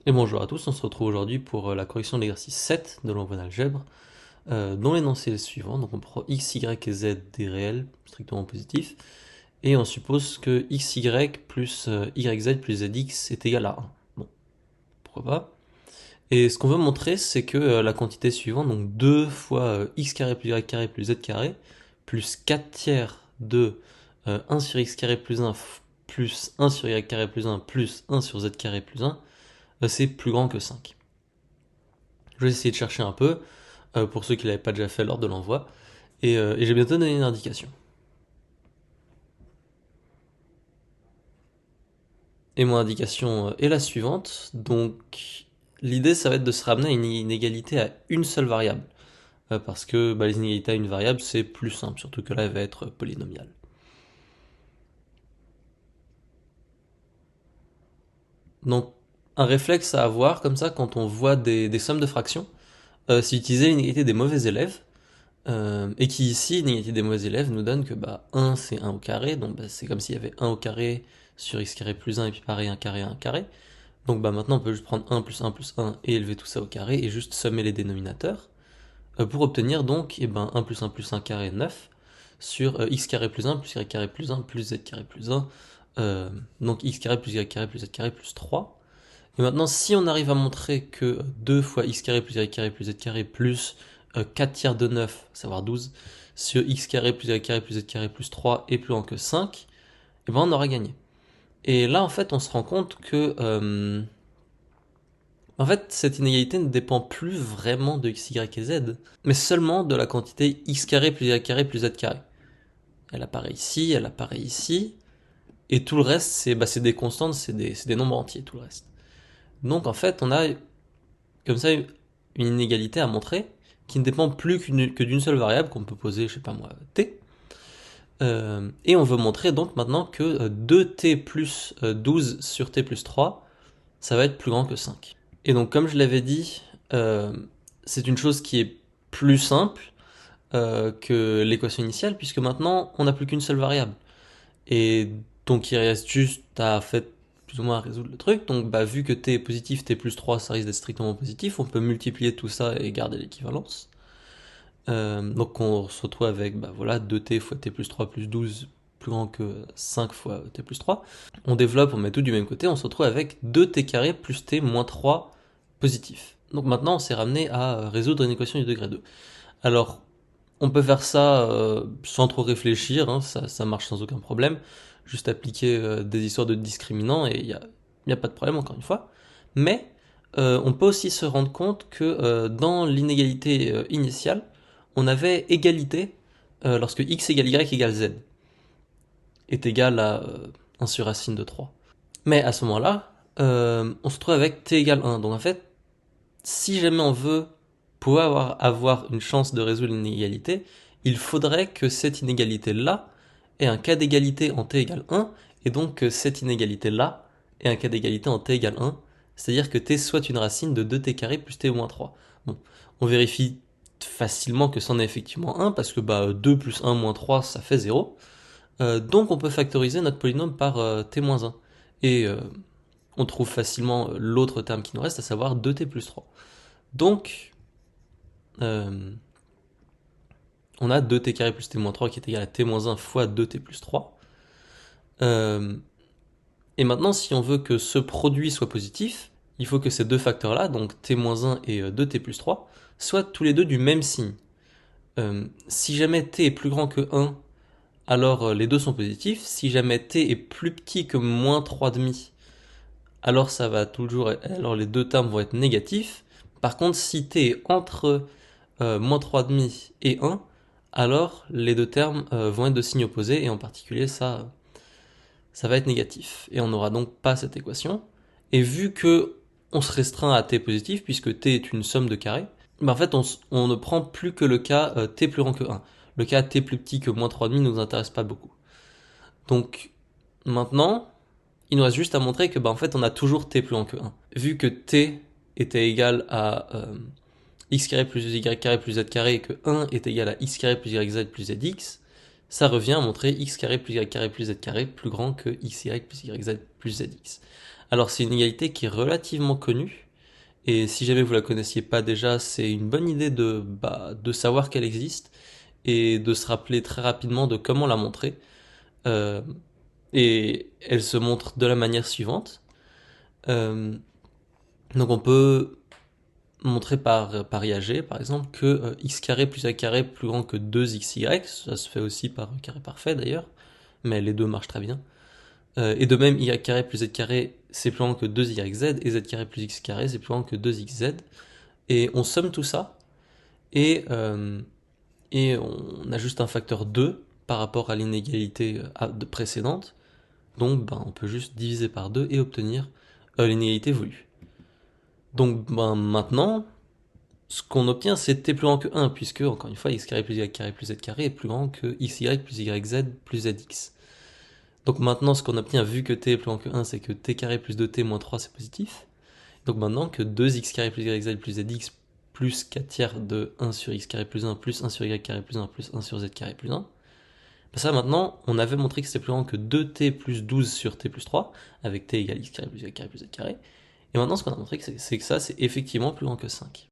Et bonjour à tous, on se retrouve aujourd'hui pour la correction de l'exercice 7 de l'envoi d'algèbre, dont l'énoncé est le suivant. Donc on prend x, y et z des réels strictement positifs, et on suppose que x, y plus y, z plus zx est égal à 1. Bon, pourquoi pas. Et ce qu'on veut montrer, c'est que la quantité suivante, donc 2 fois x carré plus z carré, plus 4 tiers de 1 sur x carré plus 1 plus 1 sur y carré plus 1 plus 1 sur z carré plus 1, c'est plus grand que 5. Je vais essayer de chercher un peu, pour ceux qui ne l'avaient pas déjà fait lors de l'envoi, et j'ai bientôt donné une indication. Et mon indication est la suivante, donc l'idée ça va être de se ramener à une inégalité à une seule variable, parce que les inégalités à une variable c'est plus simple, surtout que là elle va être polynomiale. Donc un réflexe à avoir comme ça quand on voit des sommes de fractions, c'est utiliser l'inégalité des mauvais élèves, et qui ici, l'inégalité des mauvais élèves nous donne que 1 c'est 1 au carré, donc c'est comme s'il y avait 1 au carré sur x carré plus 1 et puis pareil 1 carré 1 carré. Donc maintenant on peut juste prendre 1 plus 1 et élever tout ça au carré et juste sommer les dénominateurs pour obtenir donc 1 plus 1 carré 9 sur x carré plus 1 plus y carré plus 1 plus z carré plus 1, donc x carré plus y carré plus z carré plus 3. Et maintenant, si on arrive à montrer que 2 fois x carré plus y carré plus z carré plus 4 tiers de 9, à savoir 12, sur x carré plus y carré plus z carré plus 3 est plus grand que 5, et on aura gagné. Et là, en fait, on se rend compte que cette inégalité ne dépend plus vraiment de x, y et z, mais seulement de la quantité x carré plus y carré plus z carré. Elle apparaît ici, elle apparaît ici, et tout le reste, c'est des constantes, c'est des nombres entiers, tout le reste. Donc en fait, on a comme ça une inégalité à montrer qui ne dépend plus que d'une seule variable qu'on peut poser, je sais pas moi, t. Et on veut montrer donc maintenant que 2t plus 12 sur t plus 3, ça va être plus grand que 5. Et donc comme je l'avais dit, c'est une chose qui est plus simple que l'équation initiale, puisque maintenant on n'a plus qu'une seule variable. Et donc il reste juste à faire plus ou moins résoudre le truc. Donc vu que t est positif, t plus 3 ça risque d'être strictement positif, on peut multiplier tout ça et garder l'équivalence. Donc on se retrouve avec voilà 2t fois t plus 3 plus 12 plus grand que 5 fois t plus 3. On développe, on met tout du même côté, on se retrouve avec 2t carré plus t moins 3 positif. Donc maintenant on s'est ramené à résoudre une équation du degré 2. Alors on peut faire ça sans trop réfléchir, hein, ça marche sans aucun problème. Juste appliquer des histoires de discriminants et il n'y a pas de problème encore une fois. Mais on peut aussi se rendre compte que dans l'inégalité initiale, on avait égalité lorsque x égale y égale z est égal à 1 sur racine de 3. Mais à ce moment-là, on se trouve avec t égale 1. Donc en fait, si jamais on veut pouvoir avoir une chance de résoudre une inégalité, il faudrait que cette inégalité-là ait un cas d'égalité en t égale 1, et donc que cette inégalité-là ait un cas d'égalité en t égale 1, c'est-à-dire que t soit une racine de 2t carré plus t moins 3. Bon, on vérifie facilement que c'en est effectivement 1, parce que 2 plus 1 moins 3, ça fait 0. Donc on peut factoriser notre polynôme par t moins 1. Et on trouve facilement l'autre terme qui nous reste, à savoir 2t plus 3. Donc, on a 2t carré plus t moins 3 qui est égal à t moins 1 fois 2t plus 3. Et maintenant, si on veut que ce produit soit positif, il faut que ces deux facteurs-là, donc t moins 1 et 2t plus 3, soient tous les deux du même signe. Si jamais t est plus grand que 1, alors les deux sont positifs. Si jamais t est plus petit que moins 3,5, alors ça va toujours, alors les deux termes vont être négatifs. Par contre, si t est entre moins 3,5 et 1, alors les deux termes vont être de signe opposé, et en particulier ça va être négatif. Et on n'aura donc pas cette équation. Et vu que on se restreint à t positif, puisque t est une somme de carrés, en fait on ne prend plus que le cas t plus grand que 1. Le cas t plus petit que moins 3,5 ne nous intéresse pas beaucoup. Donc maintenant, il nous reste juste à montrer que en fait on a toujours t plus grand que 1. Vu que t était égal à x carré plus y carré plus z carré et que 1 est égal à x carré plus yz plus zx, ça revient à montrer x carré plus y carré plus z carré plus grand que xy plus yz plus zx. Alors c'est une égalité qui est relativement connue, et si jamais vous la connaissiez pas déjà, c'est une bonne idée de savoir qu'elle existe, et de se rappeler très rapidement de comment la montrer. Euh, et elle se montre de la manière suivante. Euh, donc on peut montrer par IAG, par exemple, que x carré plus a carré est plus grand que 2xy, ça se fait aussi par carré parfait d'ailleurs, mais les deux marchent très bien. Et de même, y carré plus z carré, c'est plus grand que 2yz, et z carré plus x carré, c'est plus grand que 2xz. Et on somme tout ça, et, et on a juste un facteur 2 par rapport à l'inégalité précédente. Donc ben, on peut juste diviser par 2 et obtenir l'inégalité voulue. Donc ben, maintenant, ce qu'on obtient, c'est t plus grand que 1, puisque, encore une fois, x carré plus y carré plus z carré est plus grand que xy plus yz plus zx. Donc maintenant, ce qu'on obtient, vu que t est plus grand que 1, c'est que t carré plus 2t moins 3, c'est positif. Donc maintenant que 2x carré plus yz plus zx plus 4 tiers de 1 sur x carré plus 1 plus 1 sur y carré plus 1 plus 1 sur z carré plus 1, ben ça maintenant, on avait montré que c'était plus grand que 2t plus 12 sur t plus 3, avec t égale x carré plus y carré plus z carré. Et maintenant, ce qu'on a montré, c'est que ça, c'est effectivement plus grand que 5.